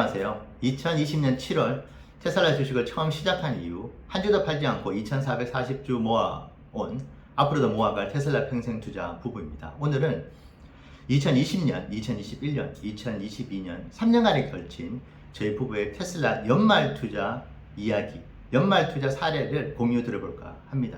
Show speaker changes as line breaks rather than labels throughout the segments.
안녕하세요. 2020년 7월 테슬라 주식을 처음 시작한 이후 한 주도 팔지 않고 2440주 모아온, 앞으로도 모아갈 테슬라 평생 투자 부부입니다. 오늘은 2020년, 2021년, 2022년 3년간에 걸친 저희 부부의 테슬라 연말 투자 이야기, 연말 투자 사례를 공유 들어볼까 합니다.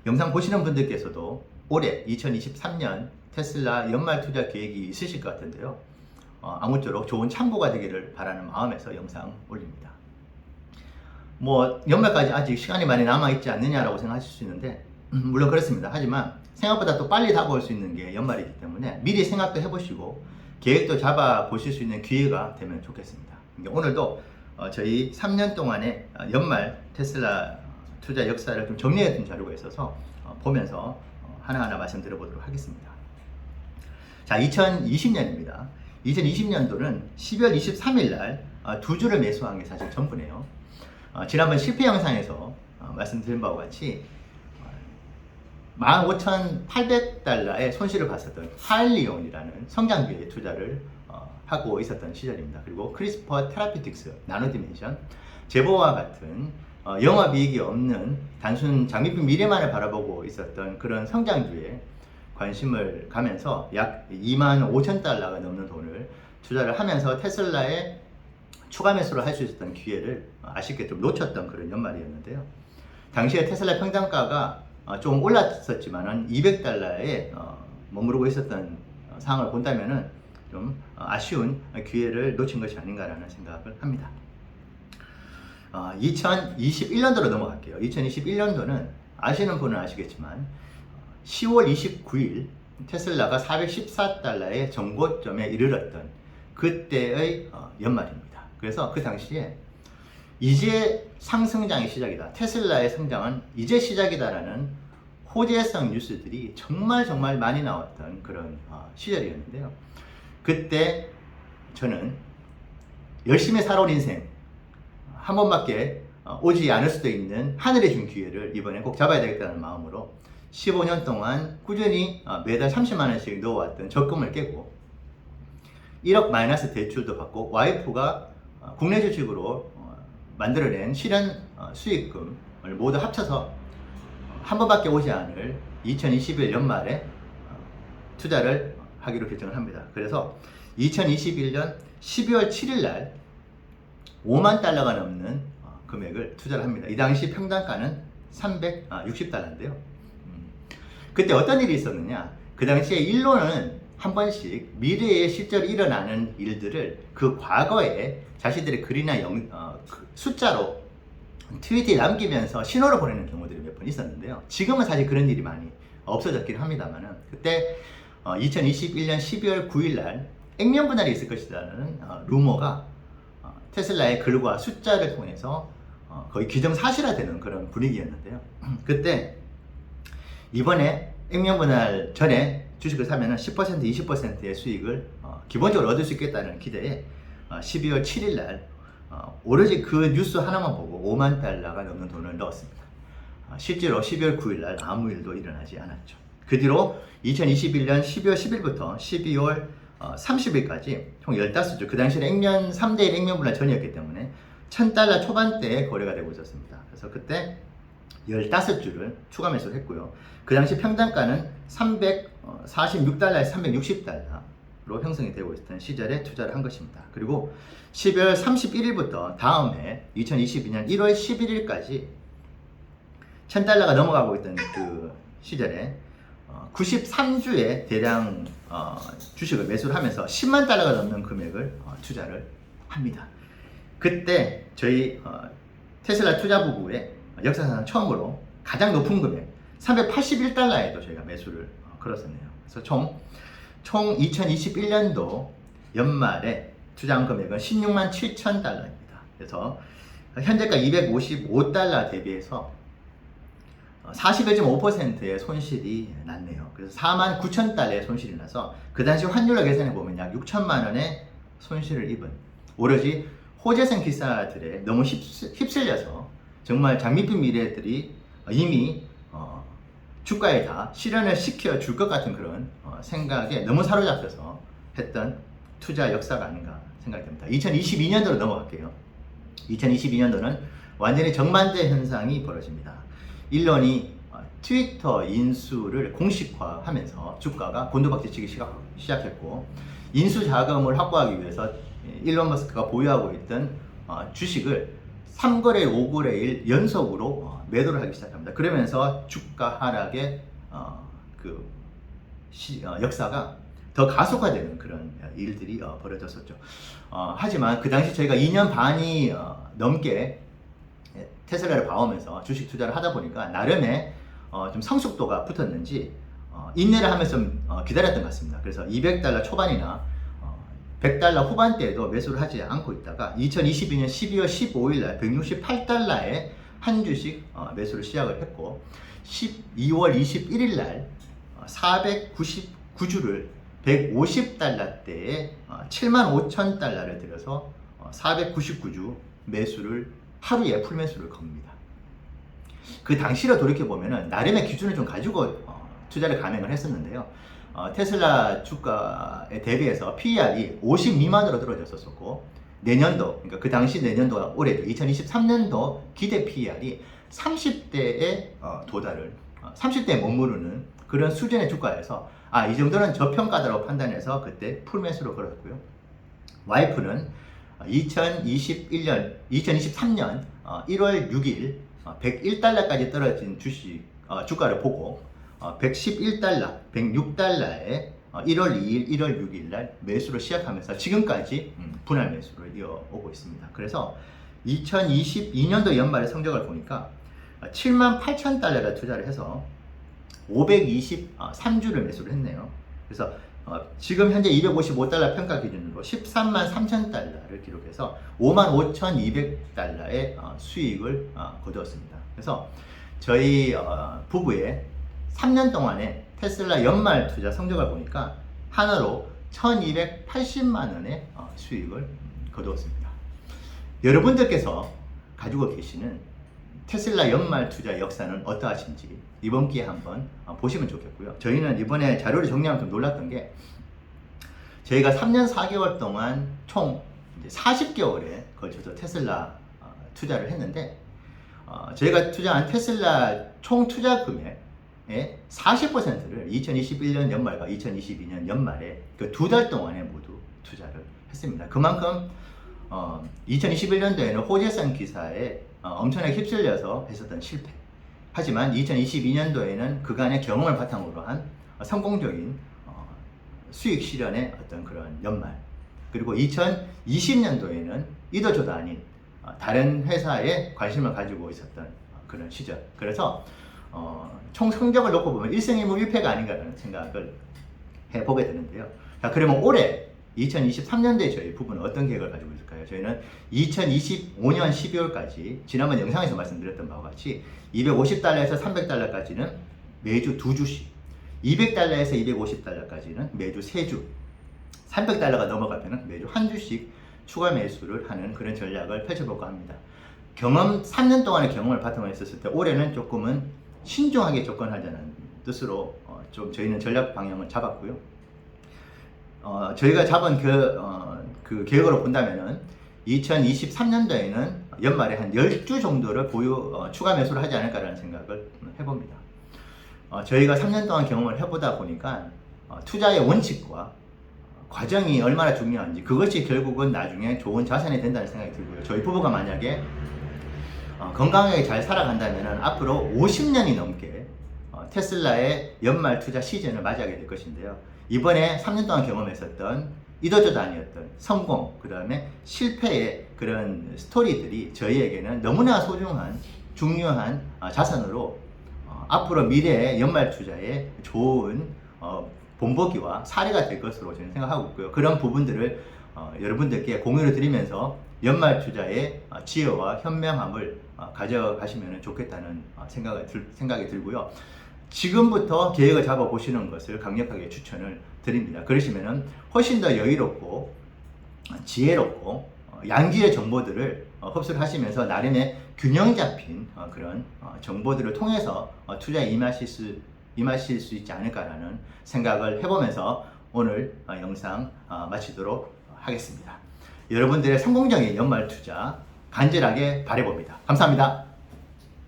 영상 보시는 분들께서도 올해 2023년 테슬라 연말 투자 계획이 있으실 것 같은데요. 아무쪼록 좋은 참고가 되기를 바라는 마음에서 영상 올립니다. 연말까지 아직 시간이 많이 남아있지 않느냐라고 생각하실 수 있는데, 물론 그렇습니다. 하지만 생각보다 또 빨리 다가올 수 있는 게 연말이기 때문에 미리 생각도 해보시고 계획도 잡아보실 수 있는 기회가 되면 좋겠습니다. 오늘도 저희 3년 동안의 연말 테슬라 투자 역사를 좀 정리해둔 자료가 있어서 보면서 하나하나 말씀드려보도록 하겠습니다. 자, 2020년입니다. 2020년도는 12월 23일 날 두 주를 매수한 게 사실 전부네요. 지난번 실패 영상에서 말씀드린 바와 같이 15,800달러의 손실을 봤었던 하일리온이라는 성장주에 투자를 하고 있었던 시절입니다. 그리고 크리스퍼 테라피틱스, 나노디멘션, 제보와 같은 영업이익이 없는 단순 장비품 미래만을 바라보고 있었던 그런 성장주에 관심을 가면서 약 25,000달러가 넘는 돈을 투자를 하면서 테슬라에 추가 매수를 할 수 있었던 기회를 아쉽게 좀 놓쳤던 그런 연말이었는데요. 당시에 테슬라 평단가가 좀 올랐었지만은 200달러에 머무르고 있었던 상황을 본다면은 좀 아쉬운 기회를 놓친 것이 아닌가라는 생각을 합니다. 2021년도로 넘어갈게요. 2021년도는 아시는 분은 아시겠지만 10월 29일 테슬라가 414달러의 정고점에 이르렀던 그때의 연말입니다. 그래서 그 당시에 이제 상승장의 시작이다, 테슬라의 성장은 이제 시작이다라는 호재성 뉴스들이 정말 많이 나왔던 그런 시절이었는데요. 그때 저는 열심히 살아온 인생 한 번밖에 오지 않을 수도 있는 하늘이 준 기회를 이번에 꼭 잡아야 되겠다는 마음으로 15년 동안 꾸준히 매달 30만원씩 넣어왔던 적금을 깨고 1억 마이너스 대출도 받고 와이프가 국내 주식으로 만들어낸 실현 수익금을 모두 합쳐서 한 번밖에 오지 않을 2021 연말에 투자를 하기로 결정을 합니다. 그래서 2021년 12월 7일 날 5만 달러가 넘는 금액을 투자를 합니다. 이 당시 평단가는 360달러인데요. 그때 어떤 일이 있었느냐, 그 당시에 일로는 한 번씩 미래에 실제로 일어나는 일들을 그 과거에 자신들의 글이나 숫자로 트위터에 남기면서 신호를 보내는 경우들이 몇 번 있었는데요. 지금은 사실 그런 일이 많이 없어졌긴 합니다만은, 그때 2021년 12월 9일 날 액면분할이 있을 것이라는 루머가 테슬라의 글과 숫자를 통해서 거의 기정사실화되는 그런 분위기였는데요. 그때 이번에 액면분할 전에 주식을 사면 10% 20%의 수익을 기본적으로 얻을 수 있겠다는 기대에 12월 7일 날 오로지 그 뉴스 하나만 보고 5만 달러가 넘는 돈을 넣었습니다. 실제로 12월 9일 날 아무 일도 일어나지 않았죠. 그 뒤로 2021년 12월 10일부터 12월 30일까지 총 15주, 그 당시에는 액면 3대1 액면분할 전이었기 때문에 1000달러 초반대에 거래가 되고 있었습니다. 그래서 그때 15주를 추가 매수를 했고요. 그 당시 평단가는 346달러에서 360달러로 형성이 되고 있던 시절에 투자를 한 것입니다. 그리고 12월 31일부터 다음 해 2022년 1월 11일까지 1000달러가 넘어가고 있던 그 시절에 93주에 대량 주식을 매수를 하면서 10만 달러가 넘는 금액을 투자를 합니다. 그때 저희 테슬라 투자 부부의 역사상 처음으로 가장 높은 금액 381달러에도 저희가 매수를 걸었었네요. 그래서 총 2021년도 연말에 투자한 금액은 16만 7천 달러입니다. 그래서 현재가 255달러 대비해서 41.5%의 손실이 났네요. 그래서 4만 9천 달러의 손실이 나서 그 당시 환율로 계산해 보면 약 6천만 원의 손실을 입은, 오로지 호재성 기사들에 너무 휩쓸려서 정말 장밋빛 미래들이 이미 주가에 다 실현을 시켜 줄 것 같은 그런 생각에 너무 사로잡혀서 했던 투자 역사가 아닌가 생각이 듭니다. 2022년도로 넘어갈게요. 2022년도는 완전히 정반대 현상이 벌어집니다. 일론이 트위터 인수를 공식화하면서 주가가 곤두박질치기 시작했고, 인수 자금을 확보하기 위해서 일론 머스크가 보유하고 있던 주식을 3거래 5거래일 연속으로 매도를 하기 시작합니다. 그러면서 주가 하락의 역사가 더 가속화되는 그런 일들이 벌어졌었죠. 하지만 그 당시 저희가 2년 반이 넘게 테슬라를 봐오면서 주식 투자를 하다 보니까 나름의 좀 성숙도가 붙었는지 인내를 하면서 좀 기다렸던 것 같습니다. 그래서 $200 초반이나 $100 후반대에도 매수를 하지 않고 있다가 2022년 12월 15일 날 $168에 한 주씩 매수를 시작을 했고, 12월 21일 날 499주를 $150대에 75,000달러를 들여서 499주 매수를 하루에 풀매수를 겁니다. 그 당시로 돌이켜보면 나름의 기준을 좀 가지고 투자를 감행을 했었는데요. 테슬라 주가에 대비해서 PER이 50 미만으로 떨어졌었고, 내년도, 그러니까 그 당시 내년도가 올해죠. 2023년도 기대 PER이 30대에 도달을, 30대에 머무르는 그런 수준의 주가에서 이 정도는 저평가다라고 판단해서 그때 풀매수로 걸었고요. 와이프는 2023년 1월 6일 101달러까지 떨어진 주가를 보고 111달러, 106달러에 1월 2일, 1월 6일 날 매수를 시작하면서 지금까지 분할 매수를 이어오고 있습니다. 그래서 2022년도 연말의 성적을 보니까 78,000달러를 투자를 해서 523주를 매수를 했네요. 그래서 지금 현재 255달러 평가 기준으로 13만 3천 달러를 기록해서 55,200달러의 수익을 거두었습니다. 그래서 저희 부부의 3년 동안의 테슬라 연말 투자 성적을 보니까 하나로 1,280만 원의 수익을 거두었습니다. 여러분들께서 가지고 계시는 테슬라 연말 투자 역사는 어떠하신지 이번 기회에 한번 보시면 좋겠고요. 저희는 이번에 자료를 정리하면 좀 놀랐던 게, 저희가 3년 4개월 동안 총 40개월에 걸쳐서 테슬라 투자를 했는데, 저희가 투자한 테슬라 총 투자 금액의 40%를 2021년 연말과 2022년 연말에 그 두 달 동안에 모두 투자를 했습니다. 그만큼 2021년도에는 호재성 기사에 엄청나게 휩쓸려서 했었던 실패. 하지만 2022년도에는 그간의 경험을 바탕으로 한 성공적인 수익 실현의 어떤 그런 연말. 그리고 2020년도에는 이도저도 아닌 다른 회사에 관심을 가지고 있었던 그런 시절. 그래서 총 성적을 놓고 보면 1승 1무 1패가 아닌가라는 생각을 해보게 되는데요. 자, 그러면 올해 2023년도에 저희 부부는 어떤 계획을 가지고 있을까요? 저희는 2025년 12월까지 지난번 영상에서 말씀드렸던 바와 같이 250달러에서 300달러까지는 매주 2주씩, 200달러에서 250달러까지는 매주 3주, 300달러가 넘어가면 매주 1주씩 추가 매수를 하는 그런 전략을 펼쳐볼까 합니다. 3년 동안의 경험을 바탕으로 했었을 때 올해는 조금은 신중하게 접근하자는 뜻으로 좀 저희는 전략 방향을 잡았고요. 저희가 잡은 그 계획으로 본다면은 2023년도에는 연말에 한 10주 정도를 추가 매수를 하지 않을까라는 생각을 해봅니다. 저희가 3년 동안 경험을 해보다 보니까 투자의 원칙과 과정이 얼마나 중요한지, 그것이 결국은 나중에 좋은 자산이 된다는 생각이 들고요. 저희 부부가 만약에 건강하게 잘 살아간다면 앞으로 50년이 넘게 테슬라의 연말 투자 시즌을 맞이하게 될 것인데요. 이번에 3년 동안 경험했었던 이도저도 아니었던 성공, 그 다음에 실패의 그런 스토리들이 저희에게는 너무나 소중한, 중요한 자산으로 앞으로 미래의 연말 투자에 좋은 본보기와 사례가 될 것으로 저는 생각하고 있고요. 그런 부분들을 여러분들께 공유를 드리면서 연말 투자의 지혜와 현명함을 가져가시면 좋겠다는 생각이 들고요. 지금부터 계획을 잡아 보시는 것을 강력하게 추천을 드립니다. 그러시면 훨씬 더 여유롭고 지혜롭고 양질의 정보들을 흡수를 하시면서 나름의 균형 잡힌 그런 정보들을 통해서 투자에 임하실 수 있지 않을까라는 생각을 해보면서 오늘 영상 마치도록 하겠습니다. 여러분들의 성공적인 연말 투자 간절하게 바라봅니다. 감사합니다.